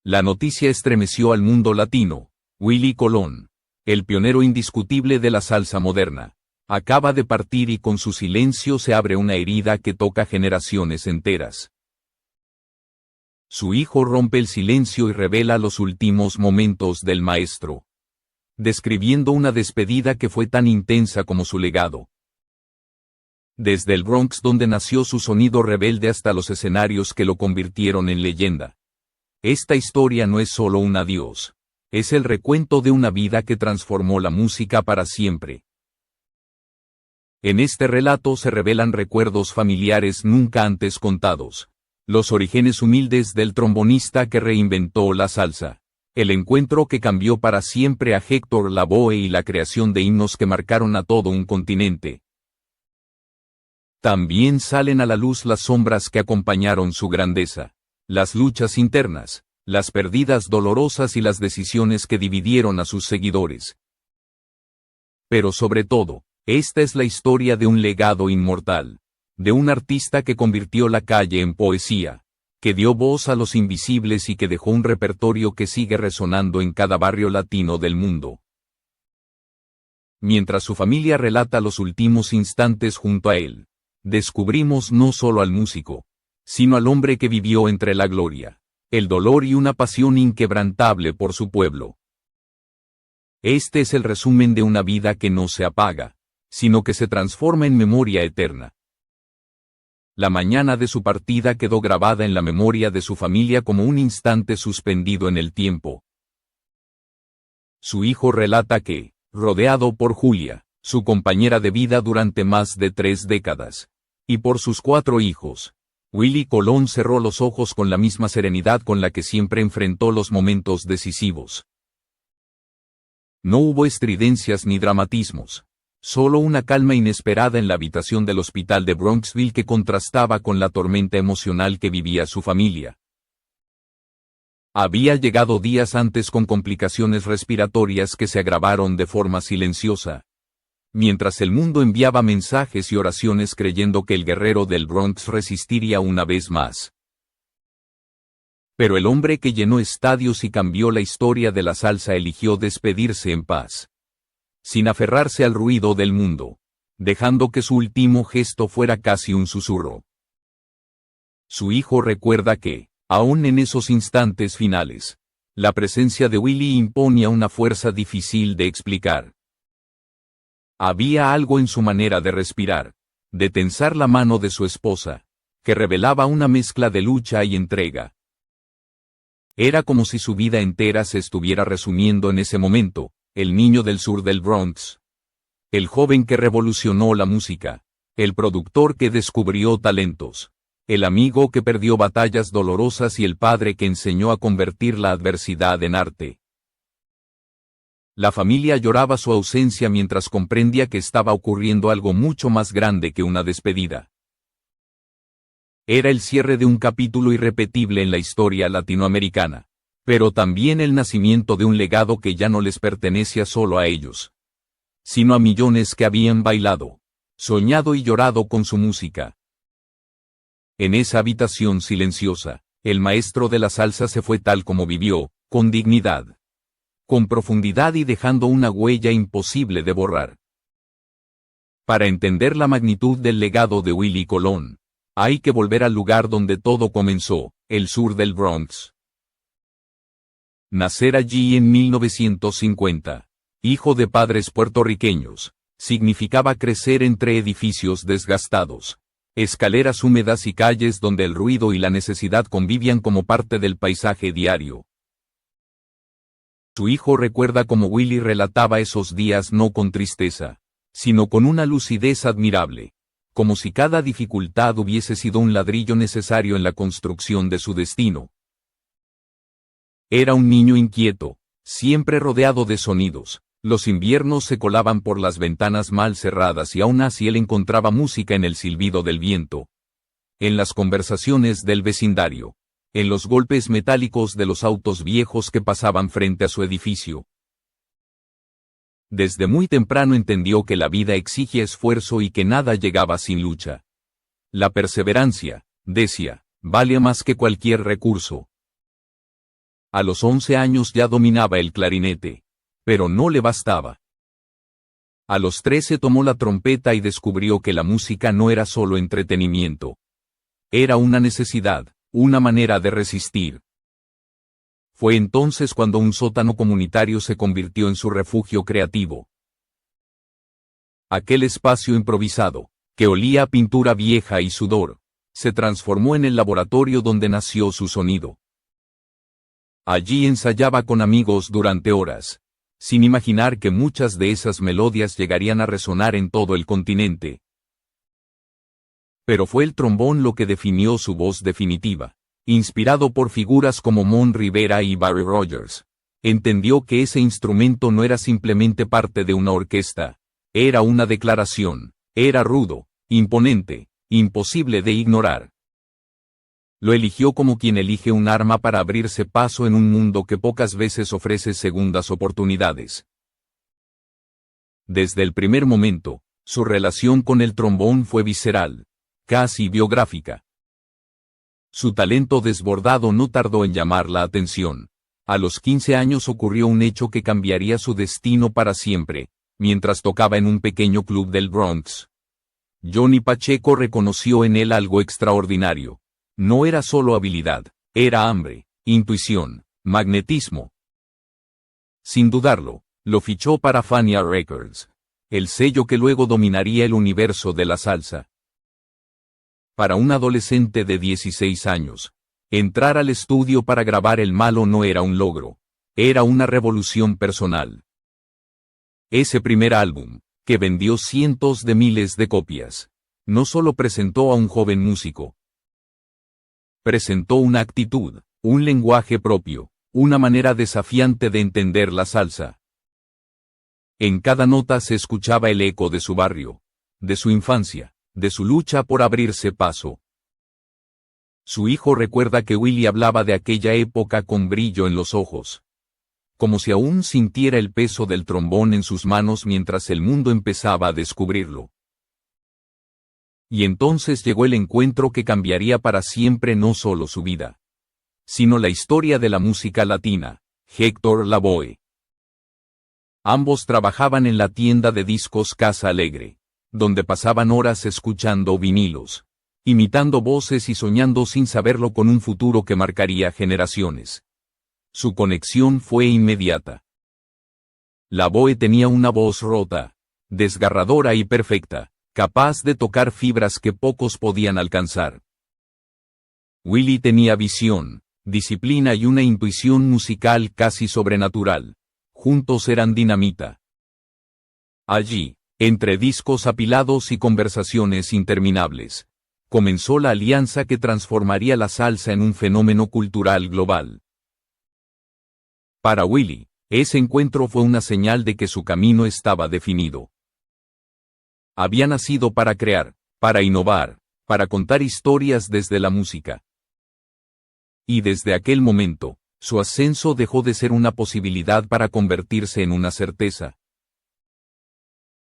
La noticia estremeció al mundo latino. Willie Colón, el pionero indiscutible de la salsa moderna, acaba de partir y con su silencio se abre una herida que toca generaciones enteras. Su hijo rompe el silencio y revela los últimos momentos del maestro, describiendo una despedida que fue tan intensa como su legado. Desde el Bronx donde nació su sonido rebelde hasta los escenarios que lo convirtieron en leyenda. Esta historia no es solo un adiós, es el recuento de una vida que transformó la música para siempre. En este relato se revelan recuerdos familiares nunca antes contados, los orígenes humildes del trombonista que reinventó la salsa, el encuentro que cambió para siempre a Héctor Lavoe y la creación de himnos que marcaron a todo un continente. También salen a la luz las sombras que acompañaron su grandeza, las luchas internas, las pérdidas dolorosas y las decisiones que dividieron a sus seguidores. Pero sobre todo, esta es la historia de un legado inmortal, de un artista que convirtió la calle en poesía, que dio voz a los invisibles y que dejó un repertorio que sigue resonando en cada barrio latino del mundo. Mientras su familia relata los últimos instantes junto a él, descubrimos no solo al músico, sino al hombre que vivió entre la gloria, el dolor y una pasión inquebrantable por su pueblo. Este es el resumen de una vida que no se apaga, sino que se transforma en memoria eterna. La mañana de su partida quedó grabada en la memoria de su familia como un instante suspendido en el tiempo. Su hijo relata que, rodeado por Julia, su compañera de vida durante más de 3 décadas, y por sus 4 hijos, Willie Colón cerró los ojos con la misma serenidad con la que siempre enfrentó los momentos decisivos. No hubo estridencias ni dramatismos, solo una calma inesperada en la habitación del hospital de Bronxville que contrastaba con la tormenta emocional que vivía su familia. Había llegado días antes con complicaciones respiratorias que se agravaron de forma silenciosa, mientras el mundo enviaba mensajes y oraciones creyendo que el guerrero del Bronx resistiría una vez más. Pero el hombre que llenó estadios y cambió la historia de la salsa eligió despedirse en paz, sin aferrarse al ruido del mundo, dejando que su último gesto fuera casi un susurro. Su hijo recuerda que, aún en esos instantes finales, la presencia de Willie imponía una fuerza difícil de explicar. Había algo en su manera de respirar, de tensar la mano de su esposa, que revelaba una mezcla de lucha y entrega. Era como si su vida entera se estuviera resumiendo en ese momento, el niño del sur del Bronx, el joven que revolucionó la música, el productor que descubrió talentos, el amigo que perdió batallas dolorosas y el padre que enseñó a convertir la adversidad en arte. La familia lloraba su ausencia mientras comprendía que estaba ocurriendo algo mucho más grande que una despedida. Era el cierre de un capítulo irrepetible en la historia latinoamericana, pero también el nacimiento de un legado que ya no les pertenecía solo a ellos, sino a millones que habían bailado, soñado y llorado con su música. En esa habitación silenciosa, el maestro de la salsa se fue tal como vivió, con dignidad, con profundidad y dejando una huella imposible de borrar. Para entender la magnitud del legado de Willie Colón, hay que volver al lugar donde todo comenzó, el sur del Bronx. Nacer allí en 1950, hijo de padres puertorriqueños, significaba crecer entre edificios desgastados, escaleras húmedas y calles donde el ruido y la necesidad convivían como parte del paisaje diario. Su hijo recuerda cómo Willie relataba esos días no con tristeza, sino con una lucidez admirable, como si cada dificultad hubiese sido un ladrillo necesario en la construcción de su destino. Era un niño inquieto, siempre rodeado de sonidos. Los inviernos se colaban por las ventanas mal cerradas y aún así él encontraba música en el silbido del viento, en las conversaciones del vecindario, en los golpes metálicos de los autos viejos que pasaban frente a su edificio. Desde muy temprano entendió que la vida exige esfuerzo y que nada llegaba sin lucha. La perseverancia, decía, vale más que cualquier recurso. A los 11 años ya dominaba el clarinete. Pero no le bastaba. A los 13 tomó la trompeta y descubrió que la música no era solo entretenimiento. Era una necesidad, una manera de resistir. Fue entonces cuando un sótano comunitario se convirtió en su refugio creativo. Aquel espacio improvisado, que olía a pintura vieja y sudor, se transformó en el laboratorio donde nació su sonido. Allí ensayaba con amigos durante horas, sin imaginar que muchas de esas melodías llegarían a resonar en todo el continente. Pero fue el trombón lo que definió su voz definitiva. Inspirado por figuras como Mon Rivera y Barry Rogers, entendió que ese instrumento no era simplemente parte de una orquesta, era una declaración, era rudo, imponente, imposible de ignorar. Lo eligió como quien elige un arma para abrirse paso en un mundo que pocas veces ofrece segundas oportunidades. Desde el primer momento, su relación con el trombón fue visceral, casi biográfica. Su talento desbordado no tardó en llamar la atención. A los 15 años ocurrió un hecho que cambiaría su destino para siempre, mientras tocaba en un pequeño club del Bronx. Johnny Pacheco reconoció en él algo extraordinario. No era solo habilidad, era hambre, intuición, magnetismo. Sin dudarlo, lo fichó para Fania Records, el sello que luego dominaría el universo de la salsa. Para un adolescente de 16 años, entrar al estudio para grabar El Malo no era un logro, era una revolución personal. Ese primer álbum, que vendió cientos de miles de copias, no solo presentó a un joven músico, presentó una actitud, un lenguaje propio, una manera desafiante de entender la salsa. En cada nota se escuchaba el eco de su barrio, de su infancia, de su lucha por abrirse paso. Su hijo recuerda que Willie hablaba de aquella época con brillo en los ojos, como si aún sintiera el peso del trombón en sus manos mientras el mundo empezaba a descubrirlo. Y entonces llegó el encuentro que cambiaría para siempre no solo su vida, sino la historia de la música latina, Héctor Lavoe. Ambos trabajaban en la tienda de discos Casa Alegre, donde pasaban horas escuchando vinilos, imitando voces y soñando sin saberlo con un futuro que marcaría generaciones. Su conexión fue inmediata. Lavoe tenía una voz rota, desgarradora y perfecta, capaz de tocar fibras que pocos podían alcanzar. Willie tenía visión, disciplina y una intuición musical casi sobrenatural. Juntos eran dinamita. Allí, entre discos apilados y conversaciones interminables, comenzó la alianza que transformaría la salsa en un fenómeno cultural global. Para Willie, ese encuentro fue una señal de que su camino estaba definido. Había nacido para crear, para innovar, para contar historias desde la música. Y desde aquel momento, su ascenso dejó de ser una posibilidad para convertirse en una certeza.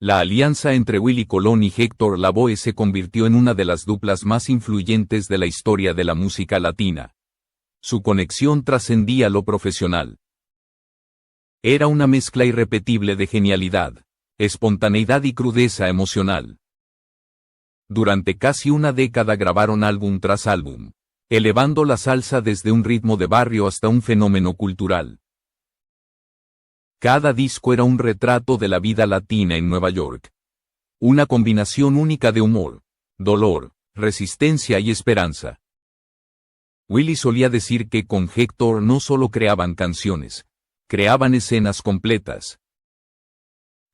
La alianza entre Willie Colón y Héctor Lavoe se convirtió en una de las duplas más influyentes de la historia de la música latina. Su conexión trascendía lo profesional. Era una mezcla irrepetible de genialidad, espontaneidad y crudeza emocional. Durante casi una década grabaron álbum tras álbum, elevando la salsa desde un ritmo de barrio hasta un fenómeno cultural. Cada disco era un retrato de la vida latina en Nueva York. Una combinación única de humor, dolor, resistencia y esperanza. Willie solía decir que con Héctor no solo creaban canciones, creaban escenas completas.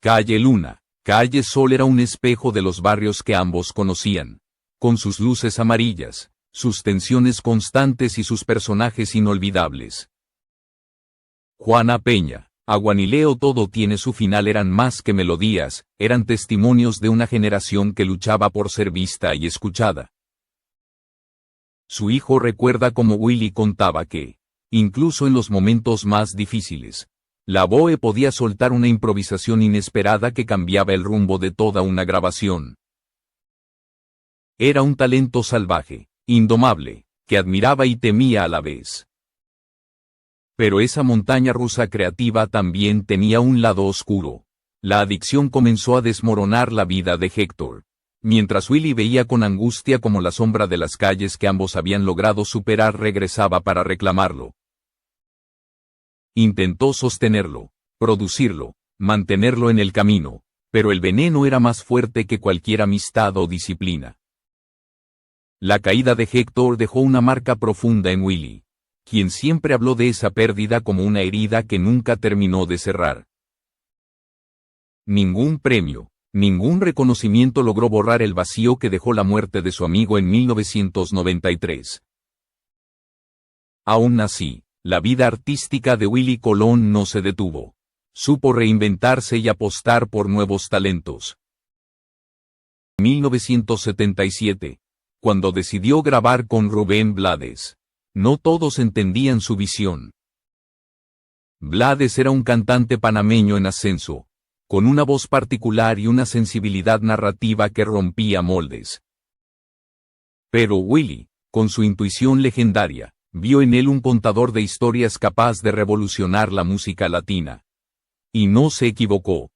Calle Luna, Calle Sol era un espejo de los barrios que ambos conocían, con sus luces amarillas, sus tensiones constantes y sus personajes inolvidables. Juana Peña, Aguanileo Todo tiene su final eran más que melodías, eran testimonios de una generación que luchaba por ser vista y escuchada. Su hijo recuerda cómo Willie contaba que, incluso en los momentos más difíciles, Lavoe podía soltar una improvisación inesperada que cambiaba el rumbo de toda una grabación. Era un talento salvaje, indomable, que admiraba y temía a la vez. Pero esa montaña rusa creativa también tenía un lado oscuro. La adicción comenzó a desmoronar la vida de Héctor. Mientras Willie veía con angustia cómo la sombra de las calles que ambos habían logrado superar regresaba para reclamarlo. Intentó sostenerlo, producirlo, mantenerlo en el camino, pero el veneno era más fuerte que cualquier amistad o disciplina. La caída de Héctor dejó una marca profunda en Willie, quien siempre habló de esa pérdida como una herida que nunca terminó de cerrar. Ningún premio, ningún reconocimiento logró borrar el vacío que dejó la muerte de su amigo en 1993. Aún así, la vida artística de Willie Colón no se detuvo. Supo reinventarse y apostar por nuevos talentos. En 1977, cuando decidió grabar con Rubén Blades, no todos entendían su visión. Blades era un cantante panameño en ascenso, con una voz particular y una sensibilidad narrativa que rompía moldes. Pero Willie, con su intuición legendaria, vio en él un contador de historias capaz de revolucionar la música latina. Y no se equivocó.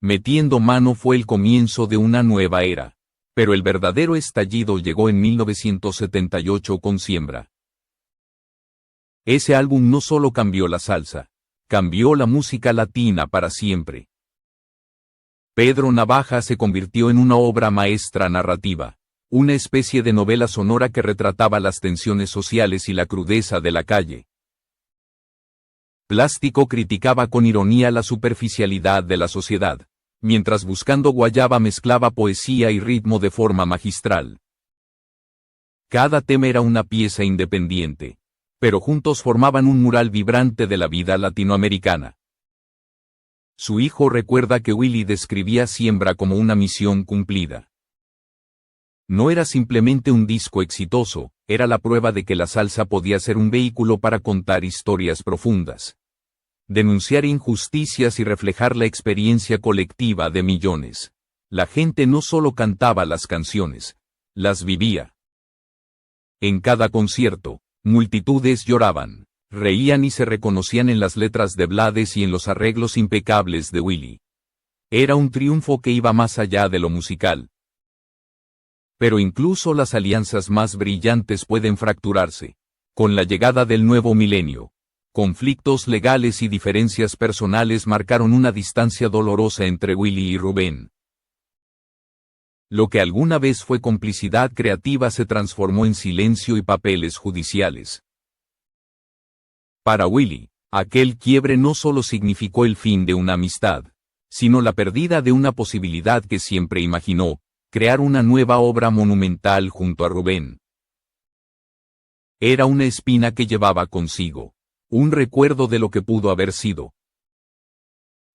Metiendo Mano fue el comienzo de una nueva era, pero el verdadero estallido llegó en 1978 con Siembra. Ese álbum no solo cambió la salsa, cambió la música latina para siempre. Pedro Navaja se convirtió en una obra maestra narrativa, una especie de novela sonora que retrataba las tensiones sociales y la crudeza de la calle. Plástico criticaba con ironía la superficialidad de la sociedad, mientras Buscando Guayaba mezclaba poesía y ritmo de forma magistral. Cada tema era una pieza independiente, pero juntos formaban un mural vibrante de la vida latinoamericana. Su hijo recuerda que Willie describía Siembra como una misión cumplida. No era simplemente un disco exitoso, era la prueba de que la salsa podía ser un vehículo para contar historias profundas, denunciar injusticias y reflejar la experiencia colectiva de millones. La gente no solo cantaba las canciones, las vivía. En cada concierto, multitudes lloraban, reían y se reconocían en las letras de Blades y en los arreglos impecables de Willie. Era un triunfo que iba más allá de lo musical. Pero incluso las alianzas más brillantes pueden fracturarse. Con la llegada del nuevo milenio, conflictos legales y diferencias personales marcaron una distancia dolorosa entre Willie y Rubén. Lo que alguna vez fue complicidad creativa se transformó en silencio y papeles judiciales. Para Willie, aquel quiebre no solo significó el fin de una amistad, sino la pérdida de una posibilidad que siempre imaginó: crear una nueva obra monumental junto a Rubén. Era una espina que llevaba consigo, un recuerdo de lo que pudo haber sido.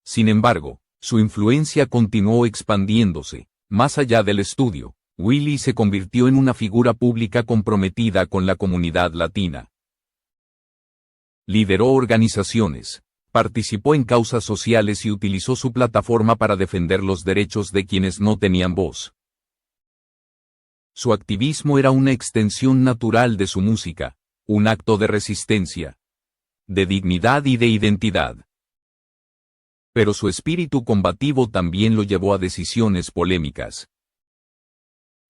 Sin embargo, su influencia continuó expandiéndose. Más allá del estudio, Willie se convirtió en una figura pública comprometida con la comunidad latina. Lideró organizaciones, participó en causas sociales y utilizó su plataforma para defender los derechos de quienes no tenían voz. Su activismo era una extensión natural de su música, un acto de resistencia, de dignidad y de identidad. Pero su espíritu combativo también lo llevó a decisiones polémicas.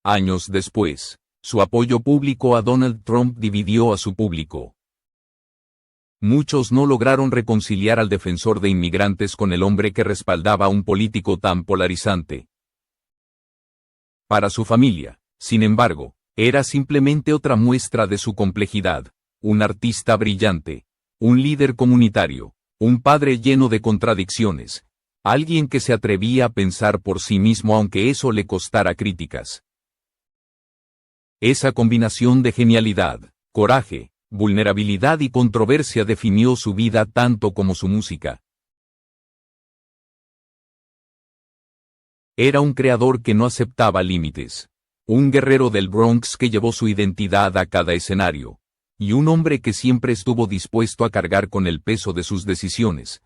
Años después, su apoyo público a Donald Trump dividió a su público. Muchos no lograron reconciliar al defensor de inmigrantes con el hombre que respaldaba a un político tan polarizante. Para su familia, sin embargo, era simplemente otra muestra de su complejidad: un artista brillante, un líder comunitario, un padre lleno de contradicciones, alguien que se atrevía a pensar por sí mismo aunque eso le costara críticas. Esa combinación de genialidad, coraje, vulnerabilidad y controversia definió su vida tanto como su música. Era un creador que no aceptaba límites, un guerrero del Bronx que llevó su identidad a cada escenario, y un hombre que siempre estuvo dispuesto a cargar con el peso de sus decisiones.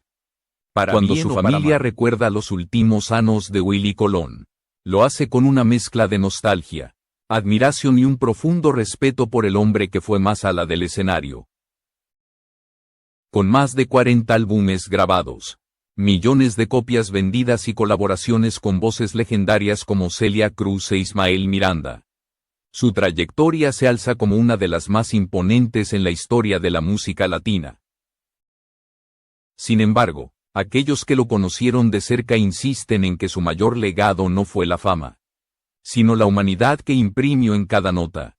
Cuando su familia recuerda los últimos años de Willie Colón, lo hace con una mezcla de nostalgia, admiración y un profundo respeto por el hombre que fue más allá del escenario. con más de 40 álbumes grabados, millones de copias vendidas y colaboraciones con voces legendarias como Celia Cruz e Ismael Miranda. Su trayectoria se alza como una de las más imponentes en la historia de la música latina. Sin embargo, aquellos que lo conocieron de cerca insisten en que su mayor legado no fue la fama, sino la humanidad que imprimió en cada nota.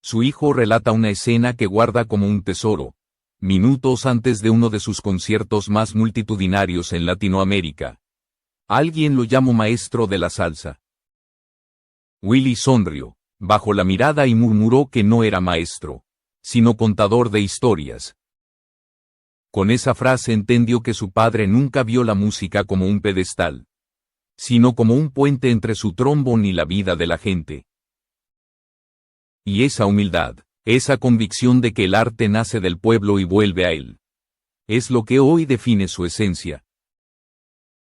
Su hijo relata una escena que guarda como un tesoro, minutos antes de uno de sus conciertos más multitudinarios en Latinoamérica. Alguien lo llamó maestro de la salsa. Willy sonrió, bajó la mirada y murmuró que no era maestro, sino contador de historias. Con esa frase entendió que su padre nunca vio la música como un pedestal, sino como un puente entre su trombón y la vida de la gente. Y esa humildad, esa convicción de que el arte nace del pueblo y vuelve a él, es lo que hoy define su esencia.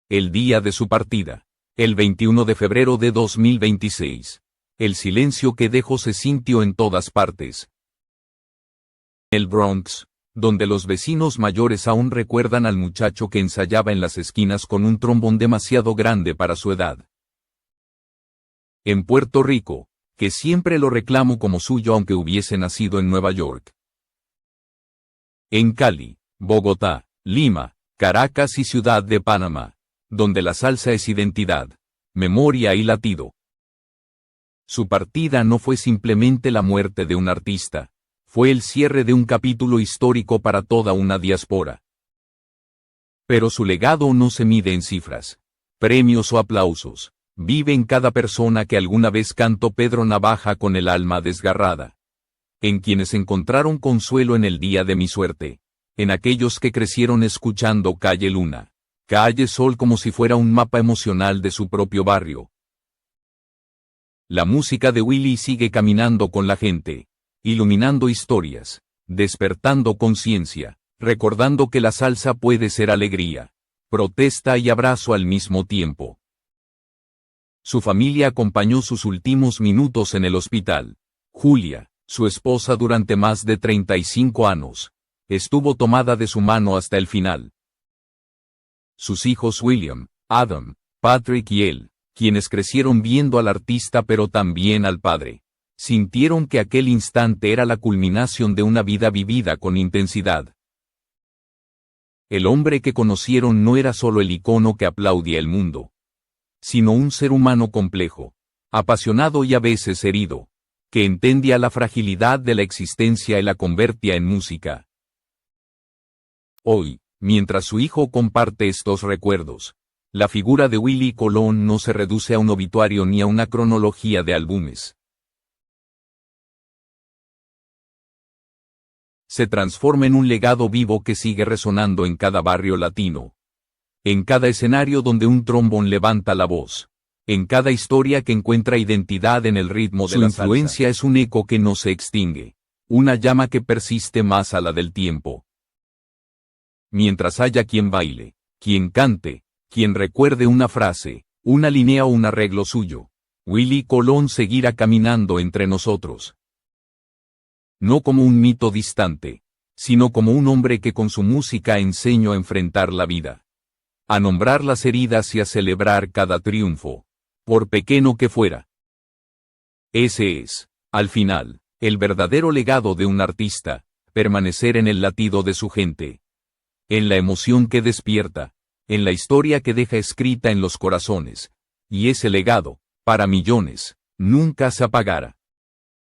El día de su partida, el 21 de febrero de 2026. El silencio que dejó se sintió en todas partes. En el Bronx, donde los vecinos mayores aún recuerdan al muchacho que ensayaba en las esquinas con un trombón demasiado grande para su edad. En Puerto Rico, que siempre lo reclamo como suyo aunque hubiese nacido en Nueva York. En Cali, Bogotá, Lima, Caracas y Ciudad de Panamá, donde la salsa es identidad, memoria y latido. Su partida no fue simplemente la muerte de un artista, fue el cierre de un capítulo histórico para toda una diáspora. Pero su legado no se mide en cifras, premios o aplausos, vive en cada persona que alguna vez cantó Pedro Navaja con el alma desgarrada. En quienes encontraron consuelo en el día de mi suerte, en aquellos que crecieron escuchando Calle Luna, Calle Sol como si fuera un mapa emocional de su propio barrio. La música de Willy sigue caminando con la gente, iluminando historias, despertando conciencia, recordando que la salsa puede ser alegría, protesta y abrazo al mismo tiempo. Su familia acompañó sus últimos minutos en el hospital. Julia, su esposa durante más de 35 años, estuvo tomada de su mano hasta el final. Sus hijos William, Adam, Patrick y él, quienes crecieron viendo al artista pero también al padre, sintieron que aquel instante era la culminación de una vida vivida con intensidad. El hombre que conocieron no era solo el icono que aplaudía el mundo, sino un ser humano complejo, apasionado y a veces herido, que entendía la fragilidad de la existencia y la convertía en música. Hoy, mientras su hijo comparte estos recuerdos, la figura de Willy Colón no se reduce a un obituario ni a una cronología de álbumes. Se transforma en un legado vivo que sigue resonando en cada barrio latino. En cada escenario donde un trombón levanta la voz. En cada historia que encuentra identidad en el ritmo de la salsa. Su influencia es un eco que no se extingue. Una llama que persiste más a la del tiempo. Mientras haya quien baile, quien cante, quien recuerde una frase, una línea o un arreglo suyo, Willy Colón seguirá caminando entre nosotros. No como un mito distante, sino como un hombre que con su música enseñó a enfrentar la vida, a nombrar las heridas y a celebrar cada triunfo, por pequeño que fuera. Ese es, al final, el verdadero legado de un artista, permanecer en el latido de su gente, en la emoción que despierta, en la historia que deja escrita en los corazones, y ese legado, para millones, nunca se apagará.